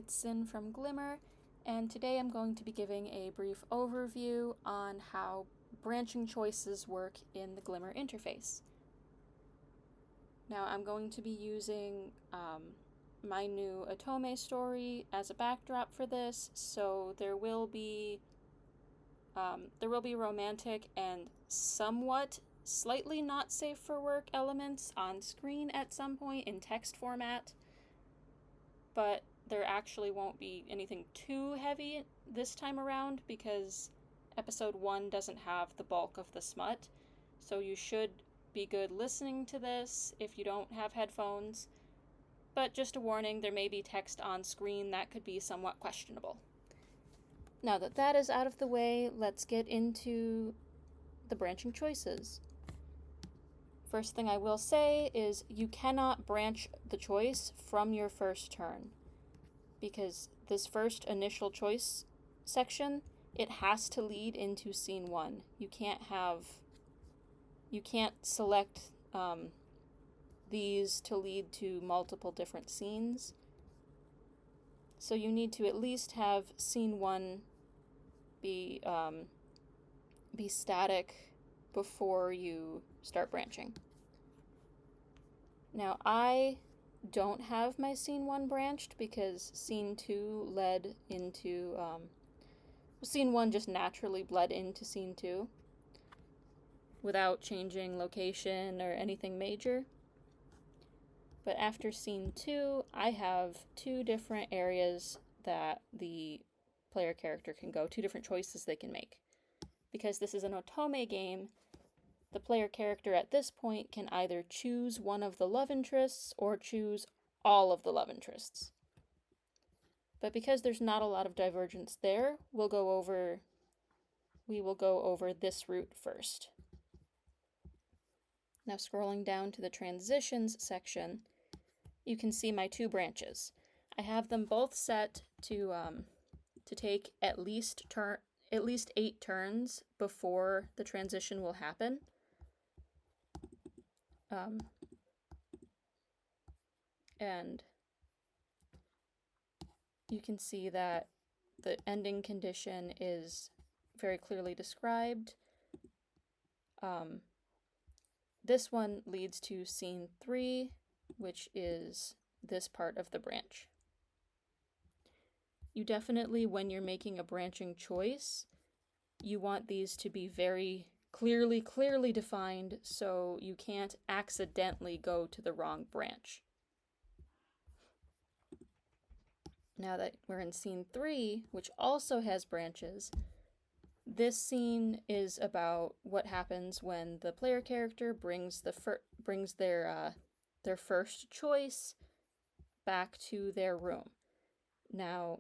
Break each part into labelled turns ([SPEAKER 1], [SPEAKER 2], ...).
[SPEAKER 1] it's Sin from Glimmer, and today I'm going to be giving a brief overview on how branching choices work in the Glimmer interface. Now I'm going to be using my new otome story as a backdrop for this, so there will be romantic and somewhat slightly not safe for work elements on screen at some point in text format, but there actually won't be anything too heavy this time around because episode 1 doesn't have the bulk of the smut, so you should be good listening to this if you don't have headphones. But just a warning, there may be text on screen that could be somewhat questionable. Now that that is out of the way, let's get into the branching choices. First thing I will say is you cannot branch the choice from your first turn, because this first initial choice section, it has to lead into scene 1. You can't select these to lead to multiple different scenes. So you need to at least have scene 1 be static before you start branching. Now I don't have my scene 1 branched because scene 2 led into scene 1 just naturally bled into scene 2 without changing location or anything major. But after scene 2, I have 2 different areas that the player character can go, 2 different choices they can make. Because this is an otome game, the player character at this point can either choose one of the love interests or choose all of the love interests. But because there's not a lot of divergence there, we will go over this route first. Now scrolling down to the transitions section, you can see my 2 branches. I have them both set to take at least 8 turns before the transition will happen. And you can see that the ending condition is very clearly described. This one leads to scene 3, which is this part of the branch. You definitely, when you're making a branching choice, you want these to be very clearly defined so you can't accidentally go to the wrong branch. Now that we're in scene 3, which also has branches, this scene is about what happens when the player character brings their first choice back to their room. Now,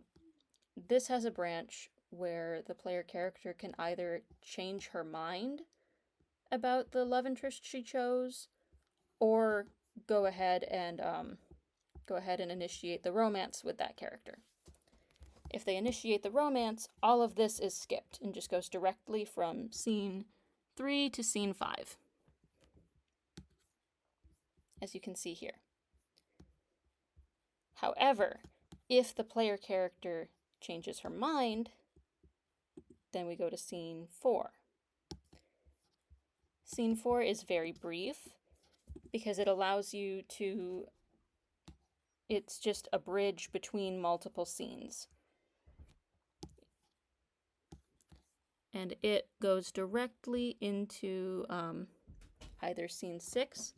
[SPEAKER 1] this has a branch where the player character can either change her mind about the love interest she chose, or go ahead and initiate the romance with that character. If they initiate the romance, all of this is skipped and just goes directly from scene 3 to scene 5, as you can see here. However, if the player character changes her mind, then we go to scene 4. Scene 4 is very brief because it allows you to... It's just a bridge between multiple scenes. And it goes directly into either scene 6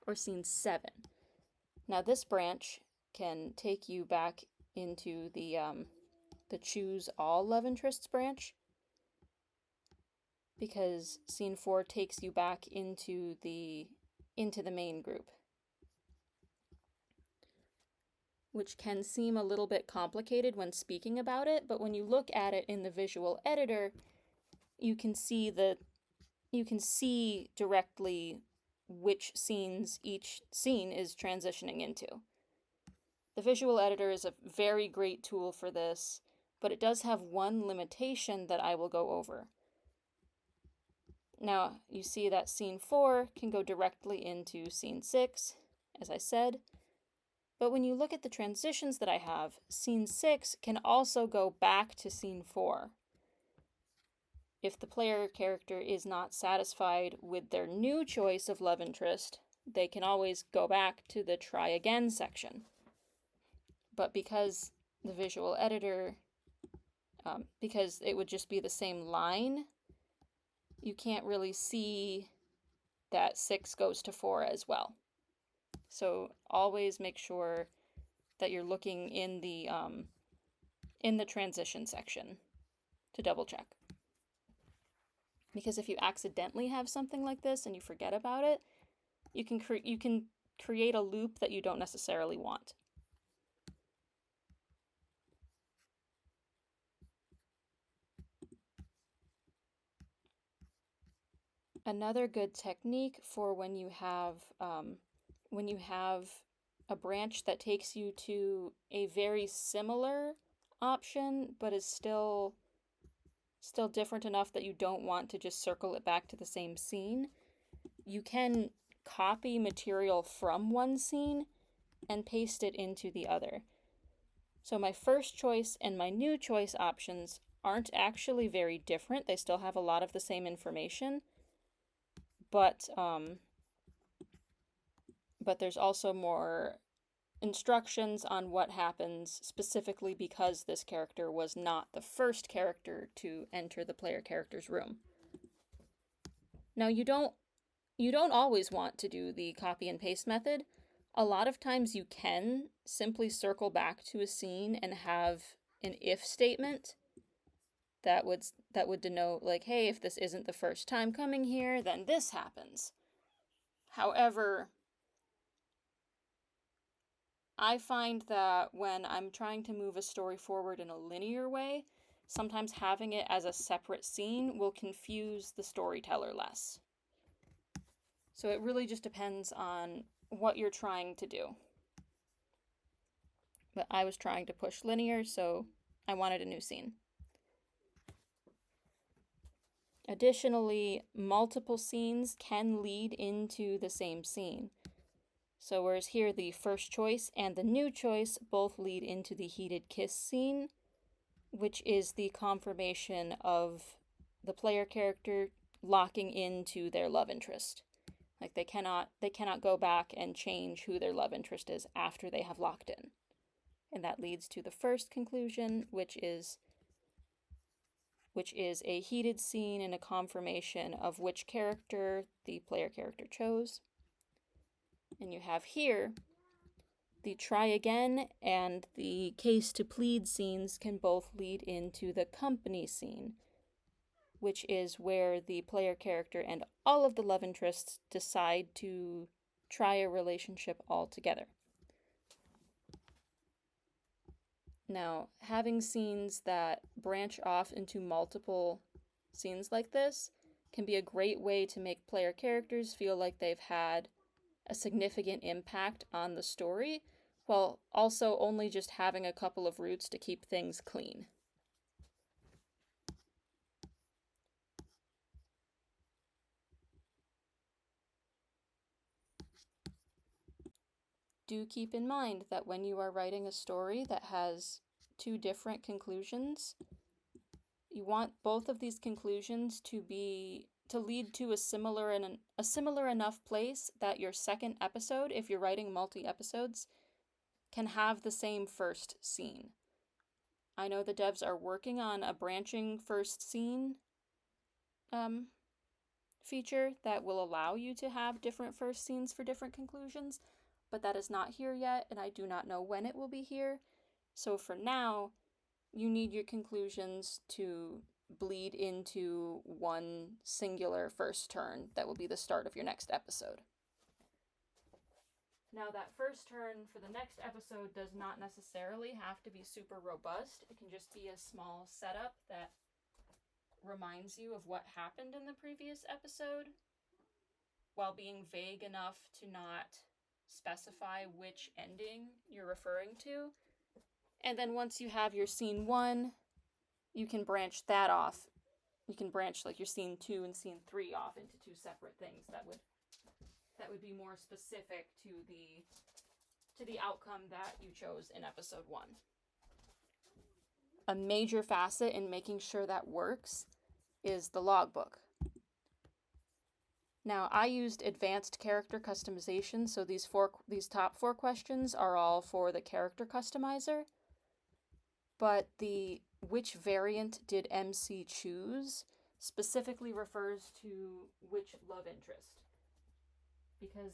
[SPEAKER 1] or scene 7. Now this branch can take you back into the choose all love interests branch, because scene 4 takes you back into the main group, which can seem a little bit complicated when speaking about it, but when you look at it in the visual editor, you can see directly which scenes each scene is transitioning into. The visual editor is a very great tool for this, but it does have one limitation that I will go over. Now, you see that scene 4 can go directly into scene 6, as I said, But when you look at the transitions that I have, scene 6 can also go back to scene 4. If the player character is not satisfied with their new choice of love interest, they can always go back to the try again section. But because the visual editor, because it would just be the same line, you can't really see that 6 goes to 4 as well. So always make sure that you're looking in the transition section to double check. Because if you accidentally have something like this and you forget about it, you can create a loop that you don't necessarily want. Another good technique for when you have a branch that takes you to a very similar option, but is still different enough that you don't want to just circle it back to the same scene, you can copy material from one scene and paste it into the other. So my first choice and my new choice options aren't actually very different. They still have a lot of the same information, but there's also more instructions on what happens specifically because this character was not the first character to enter the player character's room. Now you don't always want to do the copy and paste method. A lot of times you can simply circle back to a scene and have an if statement that would denote, like, hey, if this isn't the first time coming here, then this happens. However, I find that when I'm trying to move a story forward in a linear way, sometimes having it as a separate scene will confuse the storyteller less. So it really just depends on what you're trying to do. But I was trying to push linear, so I wanted a new scene. Additionally, multiple scenes can lead into the same scene. So whereas here the first choice and the new choice both lead into the heated kiss scene, which is the confirmation of the player character locking into their love interest. Like they cannot go back and change who their love interest is after they have locked in. And that leads to the first conclusion, which is a heated scene and a confirmation of which character the player character chose. And you have here the try again and the case to plead scenes can both lead into the company scene, which is where the player character and all of the love interests decide to try a relationship altogether. Now, having scenes that branch off into multiple scenes like this can be a great way to make player characters feel like they've had a significant impact on the story, while also only just having a couple of routes to keep things clean. Do keep in mind that when you are writing a story that has two different conclusions, you want both of these conclusions to lead to a similar enough place that your second episode, if you're writing multi-episodes, can have the same first scene. I know the devs are working on a branching first scene feature that will allow you to have different first scenes for different conclusions, but that is not here yet, and I do not know when it will be here. So for now, you need your conclusions to bleed into one singular first turn that will be the start of your next episode. Now, that first turn for the next episode does not necessarily have to be super robust. It can just be a small setup that reminds you of what happened in the previous episode, while being vague enough to not specify which ending you're referring to. And then once you have your scene 1, you can branch that off. You can branch like your scene 2 and scene 3 off into two separate things that would be more specific to to the outcome that you chose in episode 1. A major facet in making sure that works is the logbook. Now, I used advanced character customization, so these top 4 questions are all for the character customizer. But the which variant did MC choose specifically refers to which love interest. Because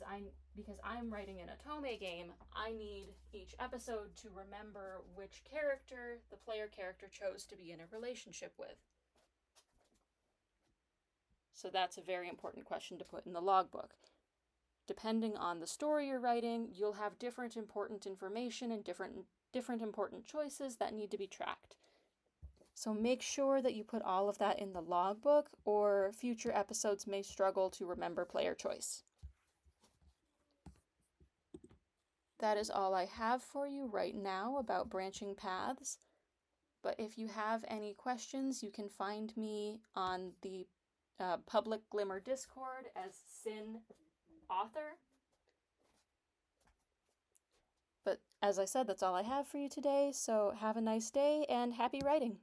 [SPEAKER 1] I'm writing an otome game, I need each episode to remember which character the player character chose to be in a relationship with. So that's a very important question to put in the logbook. Depending on the story you're writing, you'll have different important information and different important choices that need to be tracked. So make sure that you put all of that in the logbook, or future episodes may struggle to remember player choice. That is all I have for you right now about branching paths. But if you have any questions, you can find me on the public Glimmer Discord as Sin Author. But as I said, that's all I have for you today, so have a nice day and happy writing!